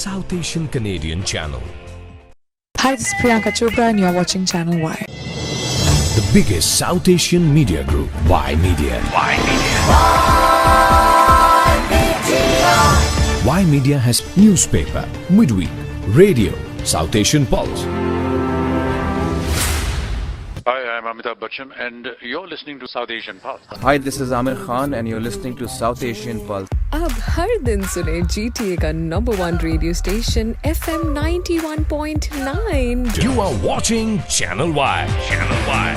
South Asian Canadian channel. Hi, this is Priyanka Chopra and you're watching Channel Y. The biggest South Asian media group, Y Media. Y Media has newspaper, midweek, radio, South Asian Pulse. Hi, I'm Amitabh Bachchan and you're listening to South Asian Pulse. Hi, this is Amir Khan and you're listening to South Asian Pulse. अब हर दिन सुने GTA का number 1 radio station FM 91.9. You are watching Channel Y. Channel Y.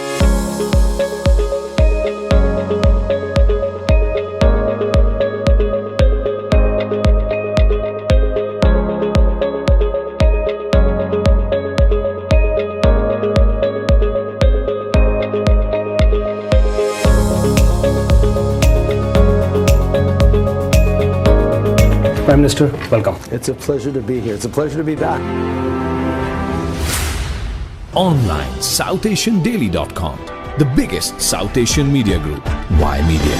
Prime Minister, welcome. It's a pleasure to be here. It's a pleasure to be back. Online, SouthAsianDaily.com. The biggest South Asian media group, Y Media.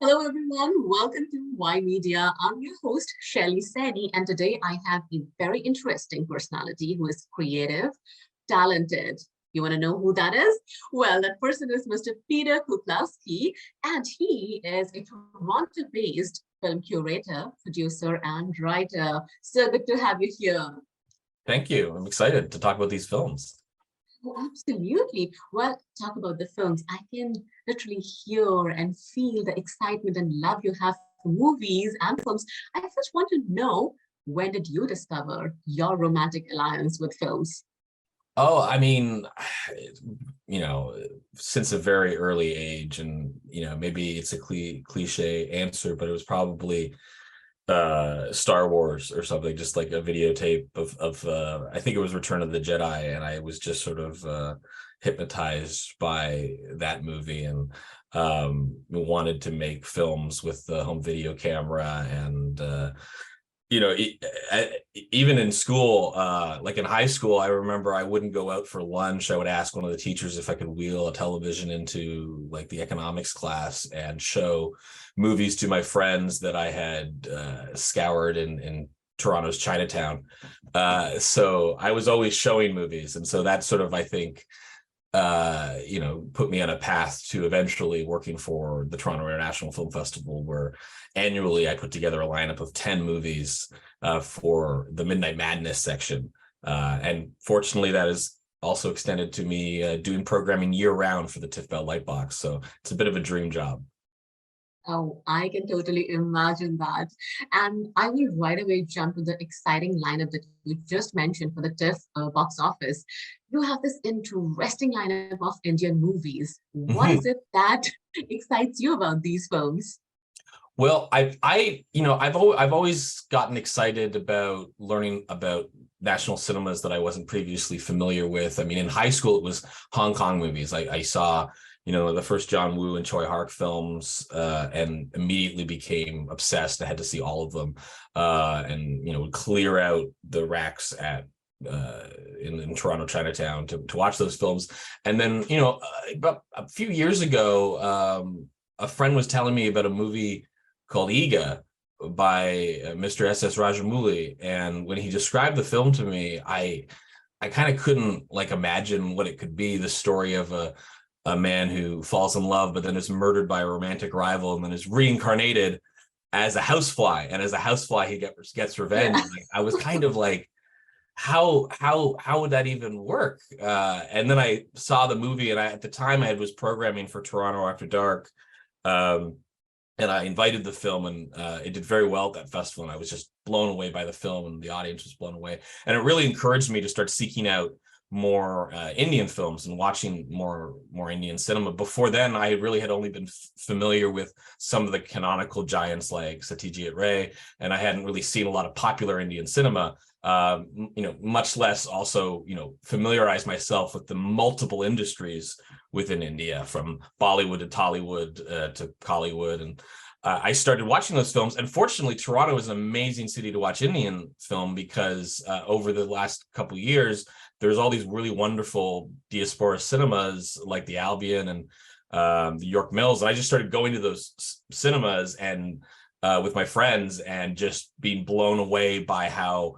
Hello everyone, welcome to Y Media. I'm your host Shelly Seni, and today I have a very interesting personality who is creative, talented. You want to know who that is? Well, that person is Mr. Peter Kuklowski, and he is a Toronto-based film curator, producer, and writer. So good to have you here. Thank you. I'm excited to talk about these films. Oh, absolutely. Well, talk about the films. I can literally hear and feel the excitement and love you have for movies and films. I just want to know, when did you discover your romantic alliance with films? Oh, I mean, since a very early age, and, maybe it's a cliche answer, but it was probably Star Wars or something, just like a videotape of I think it was Return of the Jedi, and I was just sort of hypnotized by that movie, and wanted to make films with the home video camera. And even in school, like in high school, I remember I wouldn't go out for lunch. I would ask one of the teachers if I could wheel a television into like the economics class and show movies to my friends that I had scoured in Toronto's Chinatown. So I was always showing movies. And so that sort of, I think, put me on a path to eventually working for the Toronto International Film Festival, where annually I put together a lineup of 10 movies for the Midnight Madness section. And fortunately, that is also extended to me doing programming year-round for the TIFF Bell Lightbox. So it's a bit of a dream job. Oh, I can totally imagine that. And I will right away jump to the exciting lineup that you just mentioned for the TIFF box office. You have this interesting lineup of Indian movies. What is it that excites you about these films? Well, I've always gotten excited about learning about national cinemas that I wasn't previously familiar with. I mean, in high school, it was Hong Kong movies. I saw the first John Woo and Choi Hark films, and immediately became obsessed. I had to see all of them, and would clear out the racks at in Toronto Chinatown to watch those films. And then about a few years ago, a friend was telling me about a movie called Iga by Mr. S.S. Rajamouli, and when he described the film to me, I kind of couldn't imagine what it could be. The story of a man who falls in love, but then is murdered by a romantic rival, and then is reincarnated as a housefly. And as a housefly, he gets revenge. Yeah. I was kind of like, how would that even work? And then I saw the movie, and at the time I was programming for Toronto After Dark, and I invited the film, and it did very well at that festival. And I was just blown away by the film, and the audience was blown away. And it really encouraged me to start seeking out more Indian films and watching more Indian cinema. Before then, I really had only been familiar with some of the canonical giants like Satyajit Ray, and I hadn't really seen a lot of popular Indian cinema. Much less also, familiarize myself with the multiple industries within India, from Bollywood to Tollywood to Collywood. And I started watching those films. And fortunately, Toronto is an amazing city to watch Indian film because over the last couple of years, there's all these really wonderful diaspora cinemas like the Albion and the York Mills. And I just started going to those cinemas and with my friends and just being blown away by how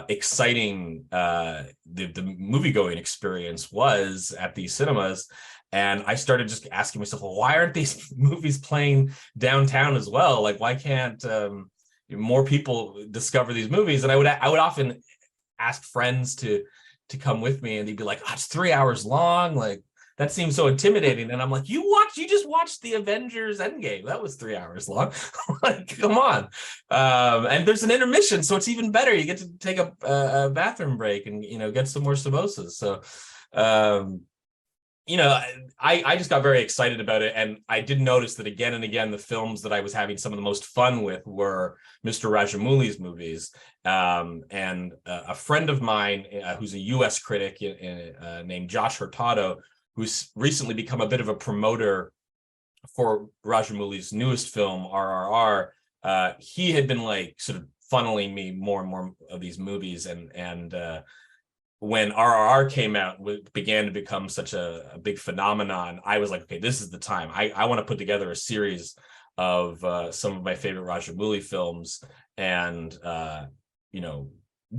exciting the movie-going experience was at these cinemas. And I started just asking myself, well, why aren't these movies playing downtown as well? Like, why can't more people discover these movies? And I would often ask friends to come with me, and they'd be like, oh, it's 3 hours long. Like, that seems so intimidating. And I'm like, you just watched the Avengers Endgame. That was 3 hours long. Like, come on. And there's an intermission, so it's even better. You get to take a bathroom break and, get some more samosas. So, I just got very excited about it. And I did notice that again and again, the films that I was having some of the most fun with were Mr. Rajamouli's movies. And a friend of mine who's a US critic named Josh Hurtado, who's recently become a bit of a promoter for Rajamouli's newest film, RRR. He had been like sort of funneling me more and more of these movies. And when RRR came out, began to become such a big phenomenon, I was like, okay, this is the time. I want to put together a series of some of my favorite Rajamouli films and,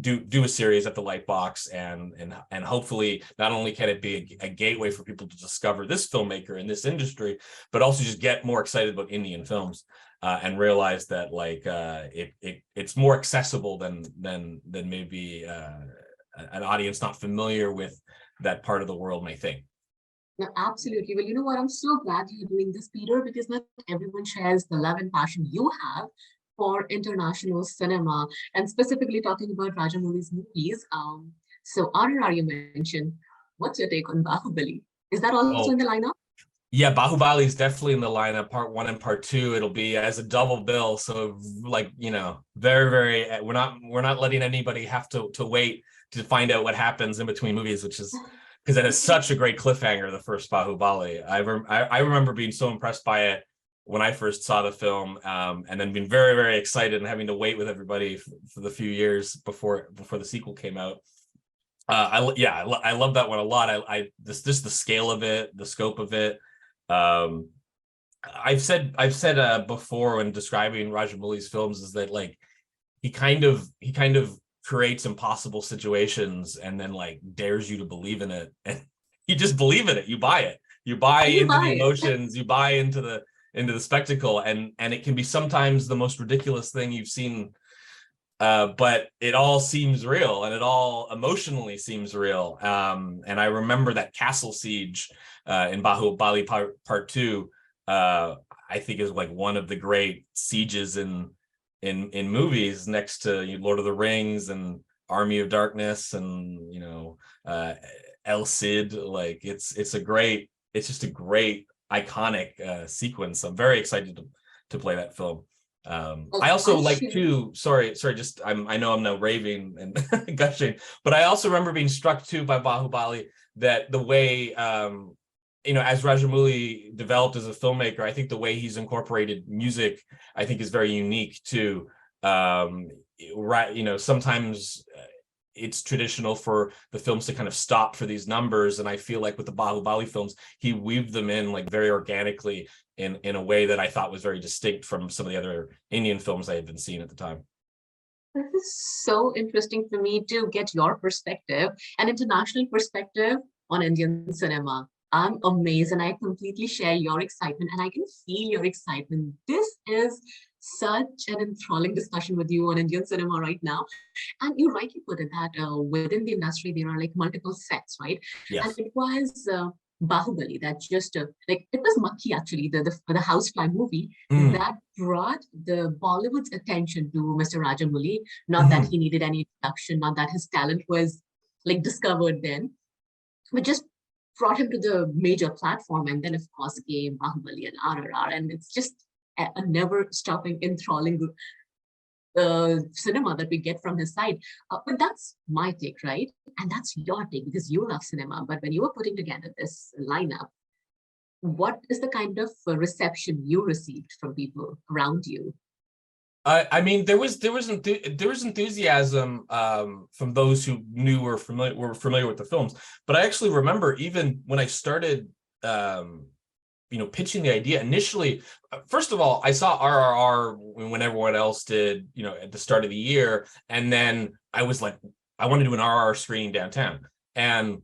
do a series at the Lightbox and hopefully not only can it be a gateway for people to discover this filmmaker in this industry, but also just get more excited about Indian films and realize that it's more accessible than maybe an audience not familiar with that part of the world may think. No, absolutely. Well, you know what? I'm so glad you're doing this, Peter, because not everyone shares the love and passion you have for international cinema, and specifically talking about Rajamouli's movies. So RRR you mentioned. What's your take on Bahubali? Is that also in the lineup? Yeah, Bahubali is definitely in the lineup, part 1 and part 2. It'll be as a double bill. So very, very, we're not letting anybody have to wait to find out what happens in between movies, which is because it has such a great cliffhanger, the first Bahubali. I remember being so impressed by it when I first saw the film, and then being very, very excited and having to wait with everybody for the few years before the sequel came out. I love that one a lot. Just the scale of it, the scope of it. I've said before when describing Rajamouli's films is that he kind of creates impossible situations and then dares you to believe in it, and you just believe in it. You buy it. You buy into the emotions. You buy into the spectacle, and it can be sometimes the most ridiculous thing you've seen, but it all seems real, and it all emotionally seems real. And I remember that castle siege in Bahubali Part 2. I think is one of the great sieges in movies, next to Lord of the Rings and Army of Darkness and El Cid. It's just a great iconic sequence. I'm very excited to play that film. I also I know I'm now raving and gushing, but I also remember being struck too by Bahubali, that the way as Rajamouli developed as a filmmaker, I think the way he's incorporated music, I think, is very unique too. Sometimes it's traditional for the films to kind of stop for these numbers, and I feel like with the Bahubali films, he weaved them in very organically in a way that I thought was very distinct from some of the other Indian films I had been seeing at the time. This is so interesting for me to get your perspective, an international perspective on Indian cinema. I'm amazed, and I completely share your excitement, and I can feel your excitement. This is such an enthralling discussion with you on Indian cinema right now. And you rightly put it that within the industry, there are multiple sets, right? Yes. And it was Bahubali that just, it was Makki actually, the housefly movie that brought the Bollywood's attention to Mr. Rajamouli. Not that he needed any introduction, not that his talent was discovered then, but just brought him to the major platform. And then of course came Bahubali and RRR, and it's just a never stopping enthralling cinema that we get from his side. But that's my take, right? And that's your take because you love cinema. But when you were putting together this lineup, What is the kind of reception you received from people around you? I mean, there was enthusiasm from those who knew or were familiar with the films. But I actually remember even when I started, pitching the idea initially. First of all, I saw RRR when everyone else did, at the start of the year, and then I was like, I want to do an RRR screening downtown, and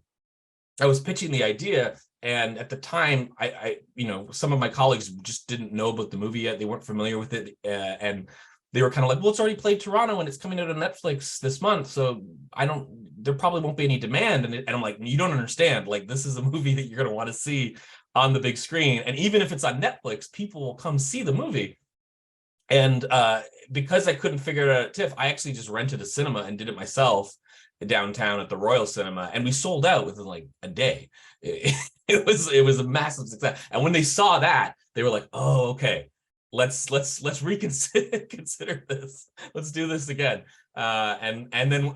I was pitching the idea. And at the time, I some of my colleagues just didn't know about the movie yet. They weren't familiar with it, and they were kind of like, well, it's already played Toronto and it's coming out on Netflix this month, so there probably won't be any demand. And I'm like, you don't understand. Like, this is a movie that you're going to want to see on the big screen. And even if it's on Netflix, people will come see the movie. And because I couldn't figure it out at TIFF, I actually just rented a cinema and did it myself downtown at the Royal Cinema, and we sold out within like a day. It was a massive success. And when they saw that, they were like, oh, okay, let's reconsider this. Let's do this again. And then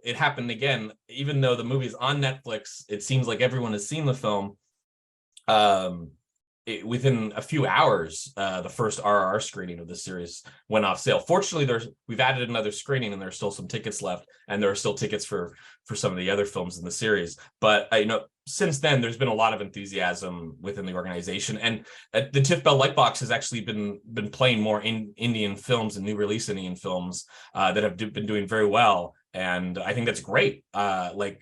it happened again. Even though the movie's on Netflix, it seems like everyone has seen the film. Within a few hours, the first RRR screening of the series went off sale. Fortunately, we've added another screening, and there's still some tickets left, and there are still tickets for some of the other films in the series. But since then, there's been a lot of enthusiasm within the organization, and the TIFF Bell Lightbox has actually been playing more Indian films and new release Indian films that have been doing very well, and I think that's great. I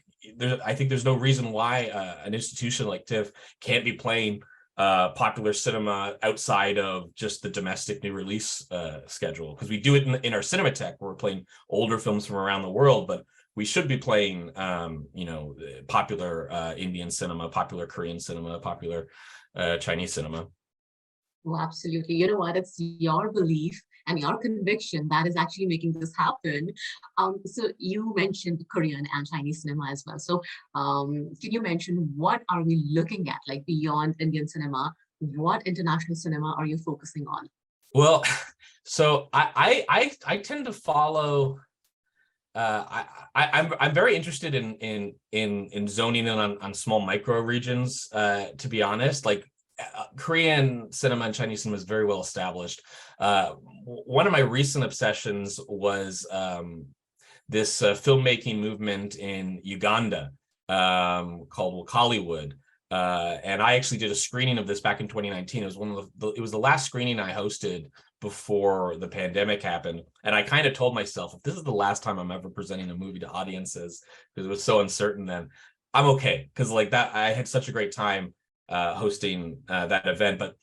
think there's no reason why an institution like TIFF can't be playing popular cinema outside of just the domestic new release schedule, because we do it in our Cinematheque, where we're playing older films from around the world, but we should be playing popular Indian cinema, popular Korean cinema, popular Chinese cinema. Well, absolutely. You know what? It's your belief and your conviction that is actually making this happen. So you mentioned Korean and Chinese cinema as well. So can you mention, what are we looking at, like beyond Indian cinema? What international cinema are you focusing on? Well, so I tend to follow. I'm very interested in zoning in on small micro regions. To be honest, like Korean cinema and Chinese cinema is very well established. One of my recent obsessions was this filmmaking movement in Uganda called Hollywood. And I actually did a screening of this back in 2019. It was it was the last screening I hosted before the pandemic happened. And I kind of told myself, if this is the last time I'm ever presenting a movie to audiences, because it was so uncertain then, I'm okay. Because like that, I had such a great time hosting that event. But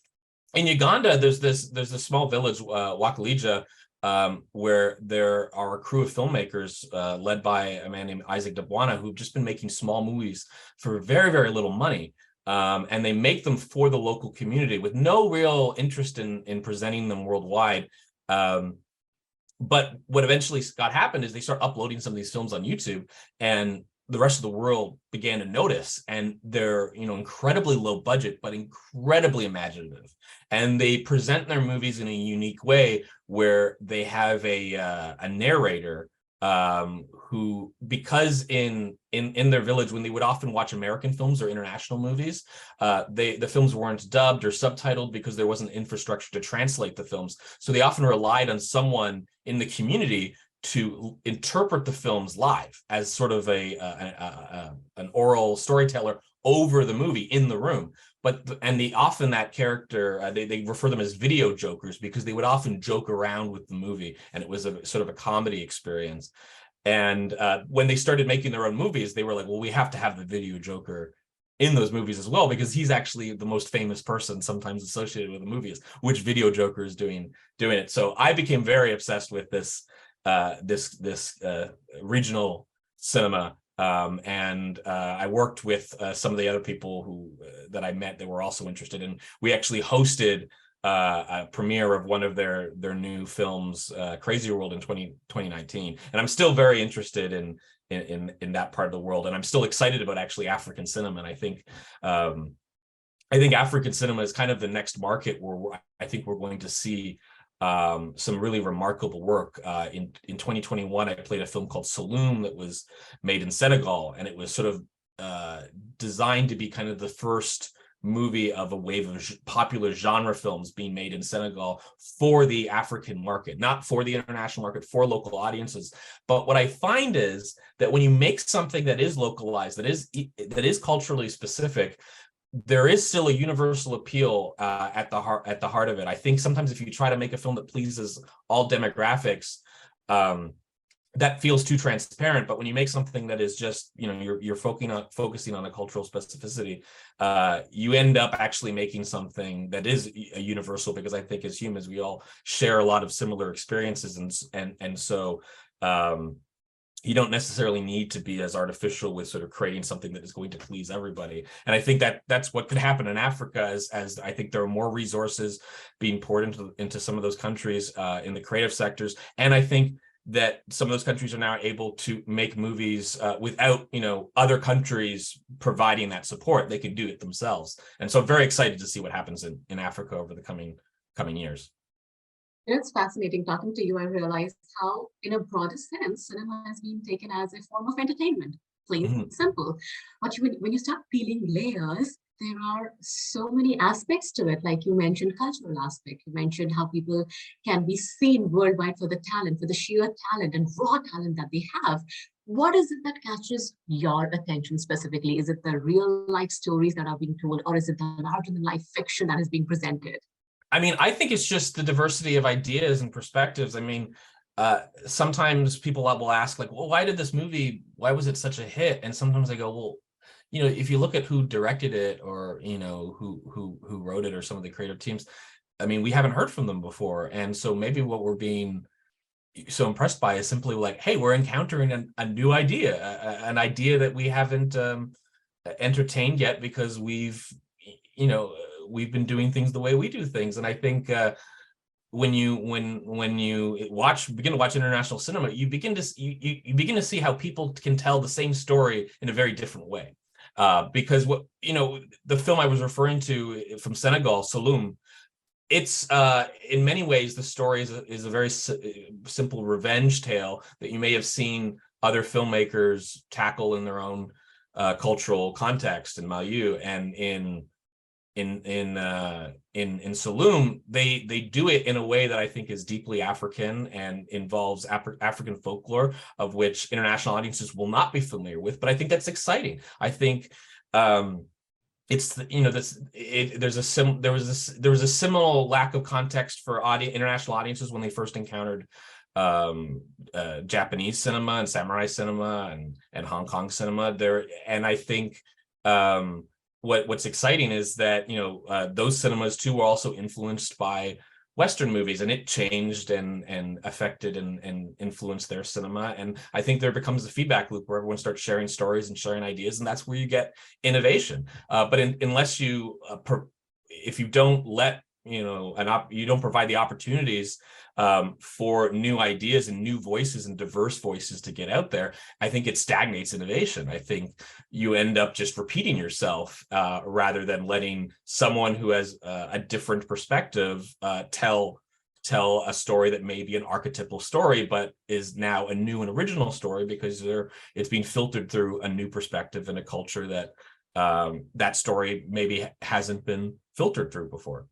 in Uganda, there's this small village, Wakalija, where there are a crew of filmmakers led by a man named Isaac Dabwana, who've just been making small movies for very, very little money. And they make them for the local community with no real interest in presenting them worldwide. But what eventually got happened is they start uploading some of these films on YouTube, and the rest of the world began to notice, and they're incredibly low budget but incredibly imaginative, and they present their movies in a unique way where they have a narrator who, because in their village, when they would often watch American films or international movies, the films weren't dubbed or subtitled because there wasn't infrastructure to translate the films, so they often relied on someone in the community to interpret the films live as sort of an oral storyteller over the movie in the room. Often that character, they refer them as video jokers, because they would often joke around with the movie, and it was a sort of a comedy experience. And when they started making their own movies, they were like, well, we have to have the video joker in those movies as well, because he's actually the most famous person sometimes associated with the movies, which video joker is doing it. So I became very obsessed with this regional cinema, and I worked with some of the other people that I met that were also interested in. We actually hosted a premiere of one of their new films, Crazy World, in 2019, and I'm still very interested in that part of the world, and I'm still excited about actually African cinema. And I think African cinema is kind of the next market where I think we're going to see some really remarkable work. In 2021, I played a film called Saloon that was made in Senegal, and it was sort of designed to be kind of the first movie of a wave of popular genre films being made in Senegal for the African market, not for the international market, for local audiences. But what I find is that when you make something that is localized, that is culturally specific, there is still a universal appeal at the heart of it. I think sometimes if you try to make a film that pleases all demographics, that feels too transparent. But when you make something that is just, you're focusing on a cultural specificity, you end up actually making something that is a universal, because I think as humans we all share a lot of similar experiences, and so you don't necessarily need to be as artificial with sort of creating something that is going to please everybody. And I think that that's what could happen in Africa, as I think there are more resources being poured into some of those countries in the creative sectors. And I think that some of those countries are now able to make movies without, other countries providing that support. They can do it themselves. And so I'm very excited to see what happens in Africa over the coming years. It's fascinating talking to you. I realized how, in a broader sense, cinema has been taken as a form of entertainment, plain and simple. But when you start peeling layers, there are so many aspects to it. Like you mentioned, cultural aspect. You mentioned how people can be seen worldwide for the talent, for the sheer talent and raw talent that they have. What is it that catches your attention specifically? Is it the real life stories that are being told, or is it the larger than life fiction that is being presented? I mean, I think it's just the diversity of ideas and perspectives. I mean, sometimes people will ask, like, well, why was it such a hit? And sometimes I go, well, if you look at who directed it, or, who wrote it, or some of the creative teams, I mean, we haven't heard from them before. And so maybe what we're being so impressed by is simply like, hey, we're encountering a new idea, an idea that we haven't entertained yet, because we've been doing things the way we do things. And I think when you begin to watch international cinema, you begin to see how people can tell the same story in a very different way. Because the film I was referring to from Senegal, Saloum, it's in many ways the story is a very simple revenge tale that you may have seen other filmmakers tackle in their own cultural context in milieu. And in Saloum, they do it in a way that I think is deeply African and involves African folklore, of which international audiences will not be familiar with. But I think that's exciting. I think it's there was a similar lack of context for international audiences when they first encountered Japanese cinema and samurai cinema and Hong Kong cinema there. And I think what's exciting is that those cinemas too were also influenced by Western movies, and it changed and affected and influenced their cinema. And I think there becomes a feedback loop where everyone starts sharing stories and sharing ideas, and that's where you get innovation. But unless if you don't you don't provide the opportunities for new ideas and new voices and diverse voices to get out there, I think it stagnates innovation. I think you end up just repeating yourself rather than letting someone who has a different perspective tell a story that may be an archetypal story, but is now a new and original story, because it's being filtered through a new perspective in a culture that that story maybe hasn't been filtered through before.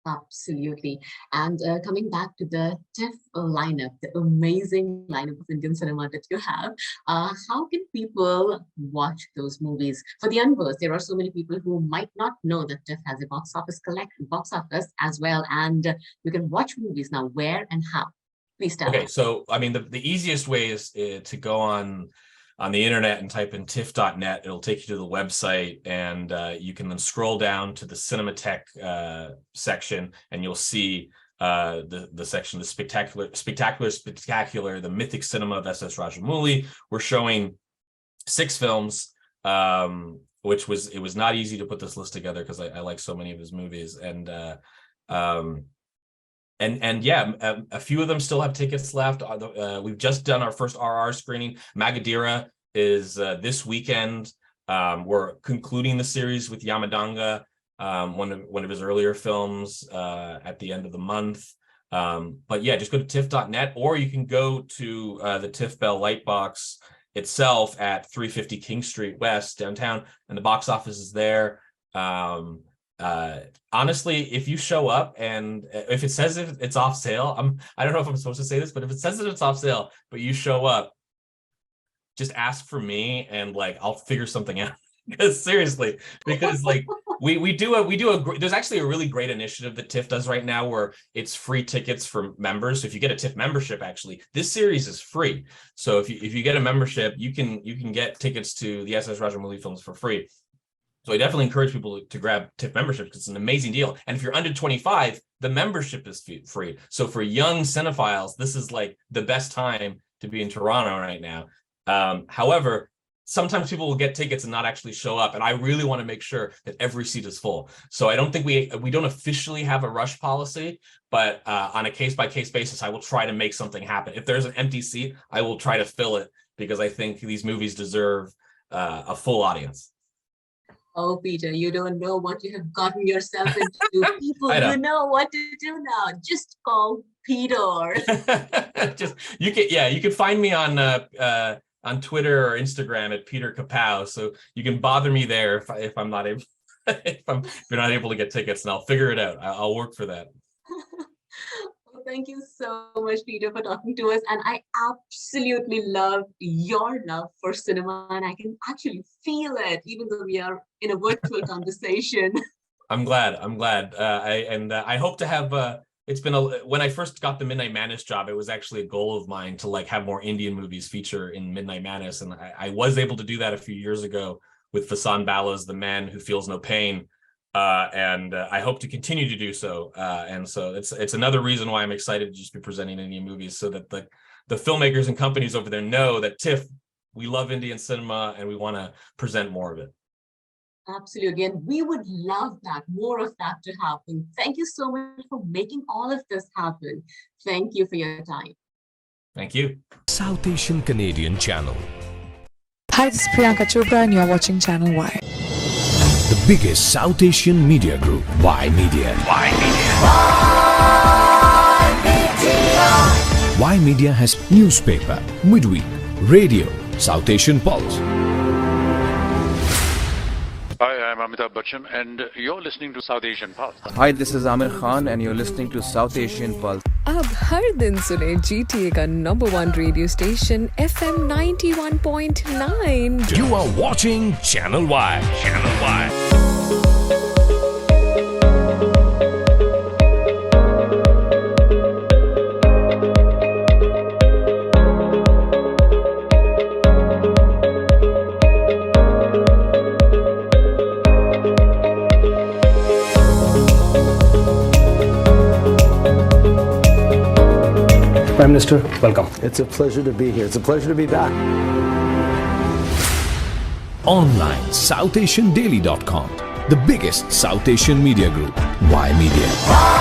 Absolutely. And coming back to the TIFF lineup, the amazing lineup of Indian cinema that you have, how can people watch those movies? For the unversed, there are so many people who might not know that TIFF has a box office as well, and you can watch movies now. Where and how? Please tell Okay, us. so I mean, the easiest way is to go on the internet and type in tiff.net. It'll take you to the website, and you can then scroll down to the Cinematheque section, and you'll see the section, the spectacular, the mythic cinema of SS Rajamouli. We're showing 6 films, which was not easy to put this list together because I like so many of his movies, and yeah, a few of them still have tickets left. We've just done our first RR screening. Magadira is this weekend. We're concluding the series with Yamadanga, one of his earlier films, at the end of the month. But yeah, just go to tiff.net, or you can go to the TIFF Bell Lightbox itself at 350 King Street West downtown, and the box office is there. Honestly, if you show up and if it says if it's off sale, I don't know if I'm supposed to say this, but if it says that it's off sale, but you show up, just ask for me and like I'll figure something out. Because seriously, because like there's actually a really great initiative that TIFF does right now where it's free tickets for members. So if you get a TIFF membership, actually, this series is free. So if you get a membership, you can get tickets to the SS Rajamouli films for free. So I definitely encourage people to grab TIFF membership because it's an amazing deal. And if you're under 25, the membership is free. So for young cinephiles, this is like the best time to be in Toronto right now. However, sometimes people will get tickets and not actually show up. And I really want to make sure that every seat is full. So I don't think we don't officially have a rush policy, but on a case-by-case basis, I will try to make something happen. If there's an empty seat, I will try to fill it because I think these movies deserve a full audience. Oh, Peter, you don't know what you have gotten yourself into. People, you know what to do now. Just call Peter. You can find me on Twitter or Instagram at Peter Kapow. So you can bother me there if I'm not able if you're not able to get tickets, and I'll figure it out. I'll work for that. Well, thank you so much, Peter, for talking to us. And I absolutely love your love for cinema, and I can actually feel it, even though we are in a virtual conversation. I'm glad. I hope to have. It's been when I first got the Midnight Madness job, it was actually a goal of mine to like have more Indian movies feature in Midnight Madness, and I was able to do that a few years ago with Fasan Bala's The Man Who Feels No Pain, and I hope to continue to do so. And so it's another reason why I'm excited to just be presenting Indian movies, so that the filmmakers and companies over there know that TIFF, we love Indian cinema and we want to present more of it. Absolutely. And we would love that, more of that to happen. Thank you so much for making all of this happen. Thank you for your time. Thank you. South Asian Canadian channel. Hi, this is Priyanka Chopra and you are watching Channel Y. The biggest South Asian media group, Y Media. Y Media has newspaper, midweek, radio, South Asian Pulse. Hi, I'm Amitabh Bachchan, and you're listening to South Asian Pulse. Hi, this is Amir Khan and you're listening to South Asian Pulse. अब हर दिन सुने GTA का #1 radio station FM 91.9. You are watching Channel Y. Channel Y. Prime Minister, welcome. It's a pleasure to be here. It's a pleasure to be back. Online, SouthAsianDaily.com. The biggest South Asian media group, Y Media.